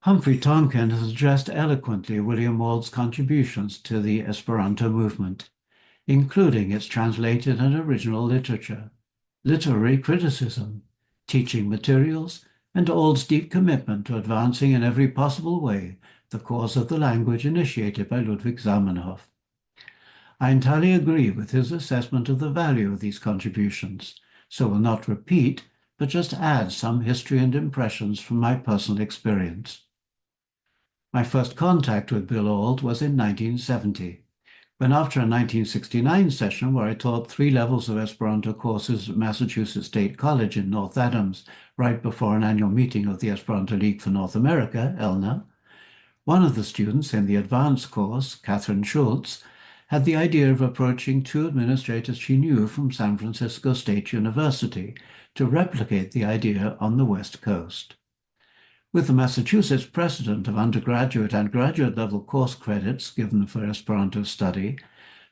Humphrey Tonkin has addressed eloquently William Auld's contributions to the Esperanto movement, including its translated and original literature, literary criticism, teaching materials, and Auld's deep commitment to advancing in every possible way the cause of the language initiated by Ludwig Zamenhof. I entirely agree with his assessment of the value of these contributions, so will not repeat, but just add some history and impressions from my personal experience. My first contact with Bill Auld was in 1970, when after a 1969 session where I taught 3 levels of Esperanto courses at Massachusetts State College in North Adams, right before an annual meeting of the Esperanto League for North America, ELNA, one of the students in the advanced course, Catherine Schultz, had the idea of approaching 2 administrators she knew from San Francisco State University to replicate the idea on the West Coast. With the Massachusetts precedent of undergraduate and graduate level course credits given for Esperanto study,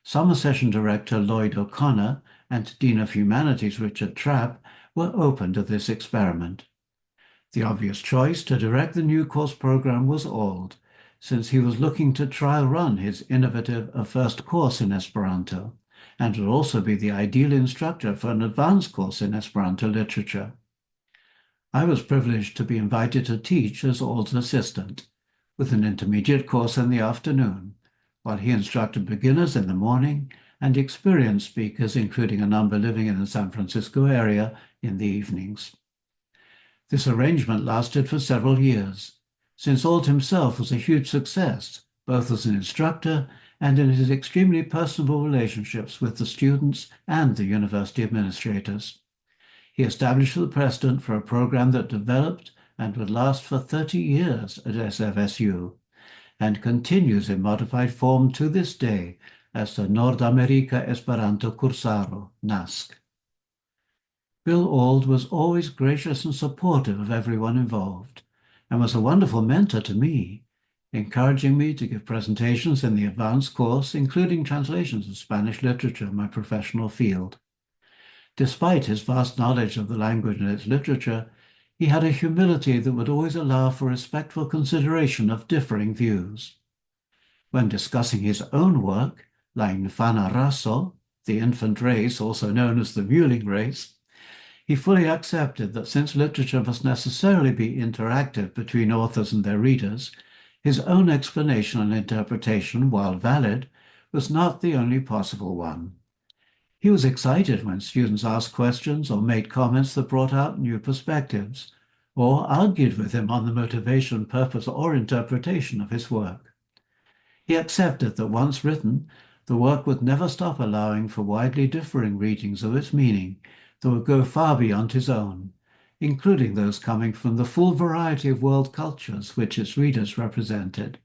summer session director Lloyd O'Connor and Dean of Humanities Richard Trapp were open to this experiment. The obvious choice to direct the new course program was Auld, since he was looking to trial run his innovative first course in Esperanto, and would also be the ideal instructor for an advanced course in Esperanto literature. I was privileged to be invited to teach as Auld's assistant, with an intermediate course in the afternoon, while he instructed beginners in the morning and experienced speakers, including a number living in the San Francisco area, in the evenings. This arrangement lasted for several years, since Auld himself was a huge success, both as an instructor and in his extremely personable relationships with the students and the university administrators. He established the precedent for a program that developed and would last for 30 years at SFSU, and continues in modified form to this day as the Nordamerica Esperanto Cursaro, NASC. Bill Auld was always gracious and supportive of everyone involved, and was a wonderful mentor to me, encouraging me to give presentations in the advanced course, including translations of Spanish literature, my professional field. Despite his vast knowledge of the language and its literature, he had a humility that would always allow for respectful consideration of differing views. When discussing his own work, La Infana Raso, the infant race, also known as the Mewling race, he fully accepted that since literature must necessarily be interactive between authors and their readers, his own explanation and interpretation, while valid, was not the only possible one. He was excited when students asked questions or made comments that brought out new perspectives, or argued with him on the motivation, purpose, or interpretation of his work. He accepted that once written, the work would never stop allowing for widely differing readings of its meaning that would go far beyond his own, including those coming from the full variety of world cultures which its readers represented.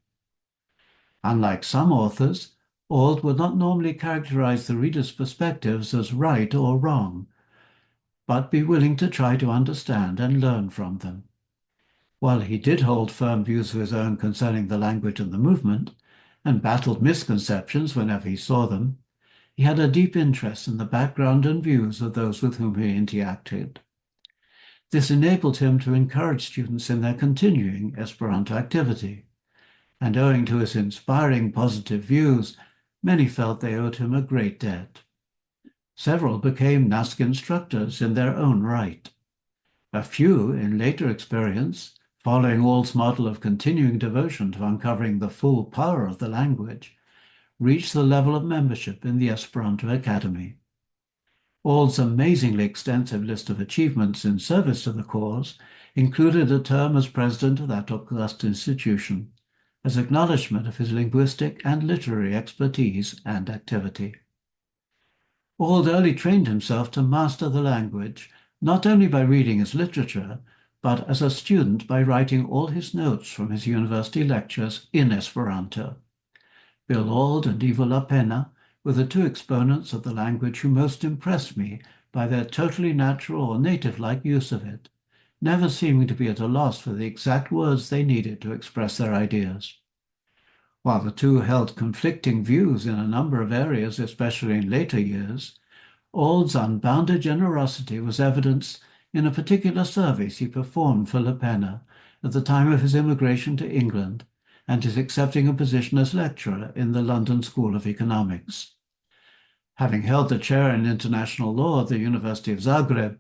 Unlike some authors, Auld would not normally characterize the reader's perspectives as right or wrong, but be willing to try to understand and learn from them. While he did hold firm views of his own concerning the language and the movement, and battled misconceptions whenever he saw them, he had a deep interest in the background and views of those with whom he interacted. This enabled him to encourage students in their continuing Esperanto activity, and owing to his inspiring positive views, many felt they owed him a great debt. Several became NASC instructors in their own right. A few, in later experience, following Auld's model of continuing devotion to uncovering the full power of the language, reached the level of membership in the Esperanto Academy. Auld's amazingly extensive list of achievements in service to the cause included a term as president of that august institution, as acknowledgement of his linguistic and literary expertise and activity. Auld early trained himself to master the language, not only by reading its literature, but as a student by writing all his notes from his university lectures in Esperanto. Bill Auld and Ivo Lapena were the 2 exponents of the language who most impressed me by their totally natural or native-like use of it, never seeming to be at a loss for the exact words they needed to express their ideas. While the 2 held conflicting views in a number of areas, especially in later years, Auld's unbounded generosity was evidenced in a particular service he performed for Lapena at the time of his immigration to England and his accepting a position as lecturer in the London School of Economics. Having held the chair in international law at the University of Zagreb,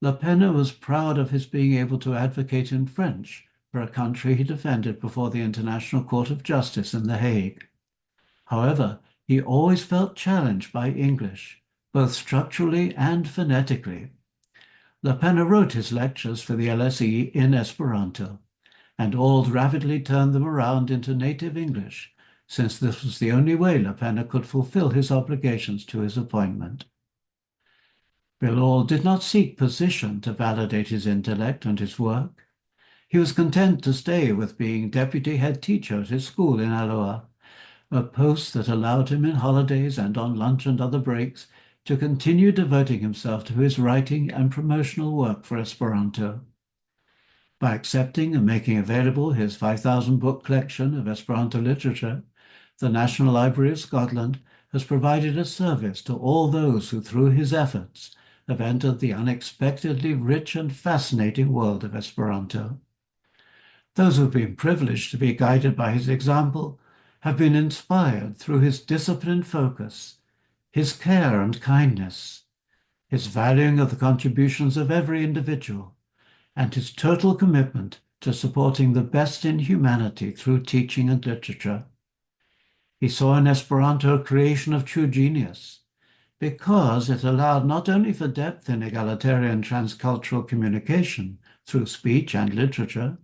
Lepena was proud of his being able to advocate in French for a country he defended before the International Court of Justice in The Hague. However, he always felt challenged by English, both structurally and phonetically. Lepena wrote his lectures for the LSE in Esperanto, and Auld rapidly turned them around into native English, since this was the only way Lepena could fulfill his obligations to his appointment. Bill Auld did not seek position to validate his intellect and his work. He was content to stay with being deputy head teacher at his school in Alloa, a post that allowed him in holidays and on lunch and other breaks to continue devoting himself to his writing and promotional work for Esperanto. By accepting and making available his 5,000-book collection of Esperanto literature, the National Library of Scotland has provided a service to all those who, through his efforts, have entered the unexpectedly rich and fascinating world of Esperanto. Those who have been privileged to be guided by his example have been inspired through his disciplined focus, his care and kindness, his valuing of the contributions of every individual, and his total commitment to supporting the best in humanity through teaching and literature. He saw in Esperanto a creation of true genius, because it allowed not only for depth in egalitarian transcultural communication through speech and literature,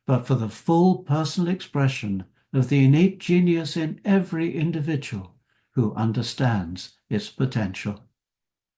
but for the full personal expression of the innate genius in every individual who understands its potential.